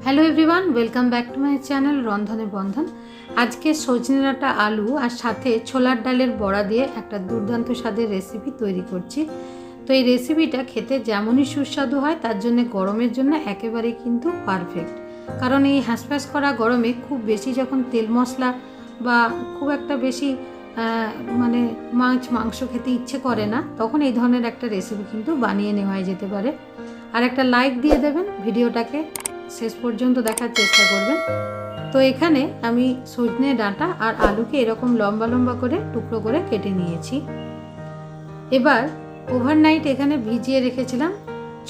Hello everyone, welcome back to my channel Rondhone Bondhon. আজকে সজনে ডাঁটা আলু আর সাথে ছোলার ডালের বড়া দিয়ে একটা দুর্দান্ত স্বাদের রেসিপি তৈরি করছি। তো এই রেসিপিটা খেতে যেমনই সুস্বাদু হয় তার জন্য গরমের জন্য একেবারেই কিন্তু পারফেক্ট। কারণ এই হ্যাঁসফ্যাঁস করা গরমে খুব বেশি যখন তেল মশলা বা খুব একটা বেশি মাংস খেতে ইচ্ছে করে না, তখন এই ধরনের একটা রেসিপি কিন্তু বানিয়ে নেওয়া যেতে পারে। আর একটা লাইক দিয়ে দেবেন, ভিডিওটাকে শেষ পর্যন্ত দেখার চেষ্টা করবেন। তো এখানে আমি সজনে ডাঁটা আর আলুকে এরকম লম্বা লম্বা করে টুকরো করে কেটে নিয়েছি। এবার ওভারনাইট এখানে ভিজিয়ে রেখেছিলাম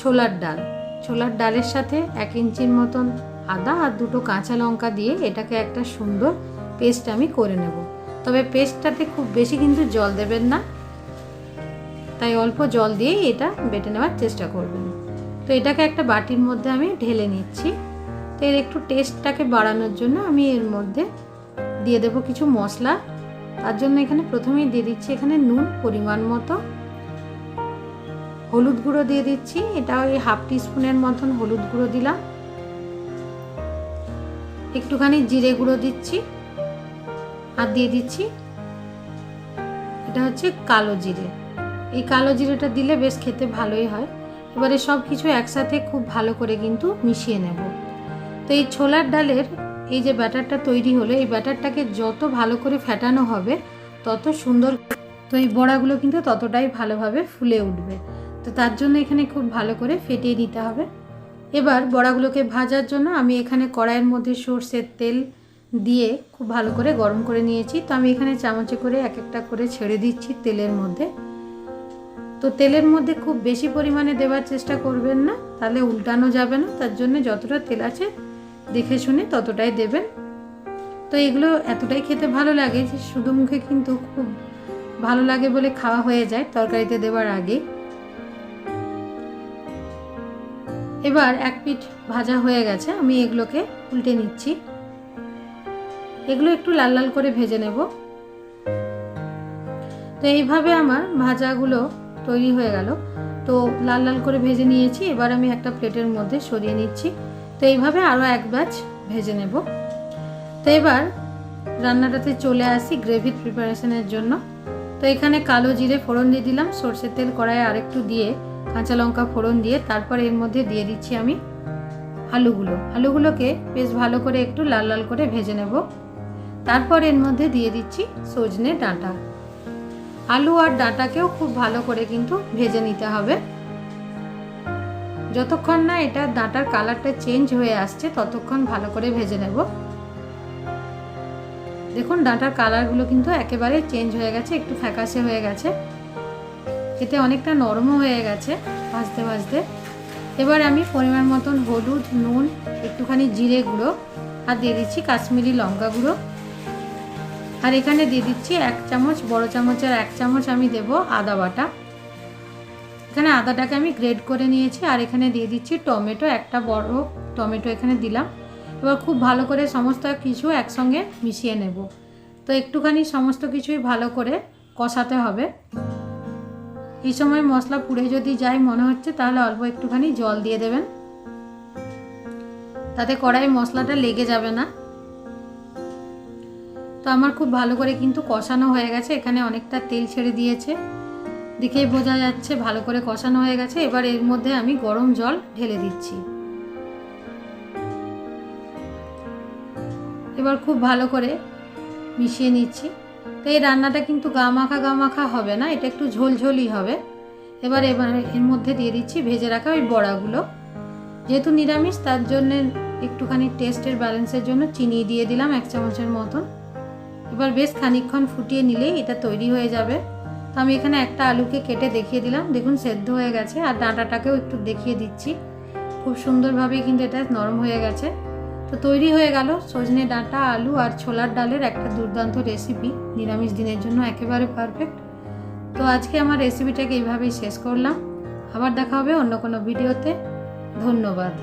ছোলার ডালের সাথে 1 ইঞ্চির মতন আদা আর 2টো কাঁচা লঙ্কা দিয়ে এটাকে একটা সুন্দর পেস্ট আমি করে নেব। তবে পেস্টটাতে খুব বেশি কিন্তু জল দেবেন না, তাই অল্প জল দিয়েই এটা বেটে নেওয়ার চেষ্টা করবেন। তো এটাকে একটা বাটির মধ্যে আমি ঢেলে নিচ্ছি। তো এর একটু টেস্টটাকে বাড়ানোর জন্য আমি এর মধ্যে দিয়ে দেবো কিছু মশলা। তার জন্য এখানে প্রথমেই দিয়ে দিচ্ছি এখানে নুন পরিমাণ মতো, হলুদ গুঁড়ো দিয়ে দিচ্ছি, এটা ওই 1/2 টিস্পুনের মতন হলুদ গুঁড়ো দিলাম। একটুখানি জিরে গুঁড়ো দিচ্ছি আর দিয়ে দিচ্ছি এটা হচ্ছে কালো জিরে। এই কালো জিরেটা দিলে বেশ খেতে ভালোই হয়। এবারে সব কিছু একসাথে খুব ভালো করে কিন্তু মিশিয়ে নেব। তো এই ছোলার ডালের এই যে ব্যাটারটা তৈরি হলো, এই ব্যাটারটাকে যত ভালো করে ফেটানো হবে তত সুন্দর, তো এই বড়াগুলো কিন্তু ততটাই ভালোভাবে ফুলে উঠবে। তো তার জন্য এখানে খুব ভালো করে ফেটিয়ে নিতে হবে। এবার বড়াগুলোকে ভাজার জন্য আমি এখানে কড়াইয়ের মধ্যে সরষের তেল দিয়ে খুব ভালো করে গরম করে নিয়েছি। তো আমি এখানে চামচে করে এক একটা করে ছেড়ে দিচ্ছি তেলের মধ্যে। তো তেলের মধ্যে খুব বেশি পরিমাণে দেওয়ার চেষ্টা করবেন না, তাহলে উল্টানো যাবে না। তার জন্য যতটা তেল আছে দেখে শুনে ততটাই দেবেন। তো এগুলো এতটাই খেতে ভালো লাগে যে শুধু মুখে কিন্তু খুব ভালো লাগে বলে খাওয়া হয়ে যায় তরকারিতে দেওয়ার আগে। এবার এক পিঠ ভাজা হয়ে গেছে, আমি এগুলোকে উল্টে নিচ্ছি। এগুলো একটু লাল লাল করে ভেজে নেব। তো এইভাবে আমার ভাজাগুলো তৈরি হয়ে গেল। তো লাল লাল করে ভেজে নিয়েছি, এবার আমি একটা প্লেটের মধ্যে সরিয়ে নিচ্ছি। তো এইভাবে আরও এক ব্যাচ ভেজে নেব। তো এবার রান্নাটাতে চলে আসি গ্রেভির প্রিপারেশনের জন্য। তো এখানে কালো জিরে ফোড়ন দিয়ে দিলাম, সরষের তেল কড়াইয়ে আরেকটু দিয়ে কাঁচা লঙ্কা ফোড়ন দিয়ে তারপর এর মধ্যে দিয়ে দিচ্ছি আমি আলুগুলোকে বেশ ভালো করে একটু লাল লাল করে ভেজে নেব। তারপর এর মধ্যে দিয়ে দিচ্ছি সজনে ডাঁটা। আলু আর ডাঁটাকেও খুব ভালো করে কিন্তু ভেজে নিতে হবে। যতক্ষণ না এটা ডাঁটার কালারটা চেঞ্জ হয়ে আসছে ততক্ষণ ভালো করে ভেজে নেব। দেখুন ডাঁটার কালারগুলো কিন্তু একেবারে চেঞ্জ হয়ে গেছে, একটু ফ্যাকাশে হয়ে গেছে, খেতে অনেকটা নরমও হয়ে গেছে ভাজতে ভাজতে। এবার আমি পরিমাণ মতন হলুদ, নুন, একটুখানি জিরে গুঁড়ো আর দিয়ে দিচ্ছি কাশ্মীরি লঙ্কা গুঁড়ো। আর এখানে দিয়ে দিচ্ছি 1 চামচ, বড় চামচের 1 চামচ আমি দেব আদা বাটা। এখানে আদাটাকে আমি গ্রেড করে নিয়েছি। আর এখানে দিয়ে দিচ্ছি টমেটো, একটা বড় টমেটো এখানে দিলাম। এবার খুব ভালো করে সমস্ত কিছু একসঙ্গে মিশিয়ে নেব। তো একটুখানি সমস্ত কিছুই ভালো করে কষাতে হবে। এই সময় মশলা পুড়ে যদি যায় মনে হচ্ছে তাহলে অল্প একটুখানি জল দিয়ে দেবেন, তাতে কড়াই মশলাটা লেগে যাবে না। তো আমার খুব ভালো করে কিন্তু কষানো হয়ে গেছে, এখানে অনেকটা তেল ছেড়ে দিয়েছে, দেখেই বোঝা যাচ্ছে ভালো করে কষানো হয়ে গেছে। এবার এর মধ্যে আমি গরম জল ঢেলে দিচ্ছি। এবার খুব ভালো করে মিশিয়ে নিচ্ছি। তো এই রান্নাটা কিন্তু গা মাখা হবে না, এটা একটু ঝোলঝোলই হবে। এবার এর মধ্যে দিয়ে দিচ্ছি ভেজে রাখা ওই বড়াগুলো। যেহেতু নিরামিষ তার জন্য একটুখানি টেস্টের ব্যালেন্সের জন্য চিনি দিয়ে দিলাম 1 চামচের মতন। এবার বেশ খানিকক্ষণ ফুটিয়ে নিলেই এটা তৈরি হয়ে যাবে। তো আমি এখানে একটা আলুকে কেটে দেখিয়ে দিলাম, দেখুন সেদ্ধ হয়ে গেছে। আর ডাঁটাটাকেও একটু দেখিয়ে দিচ্ছি, খুব সুন্দরভাবেই কিন্তু এটা নরম হয়ে গেছে। তো তৈরি হয়ে গেল সজনে ডাঁটা, আলু আর ছোলার ডালের একটা দুর্দান্ত রেসিপি, নিরামিষ দিনের জন্য একেবারে পারফেক্ট। তো আজকে আমার রেসিপিটাকে এইভাবেই শেষ করলাম। আবার দেখা হবে অন্য কোনো ভিডিওতে। ধন্যবাদ।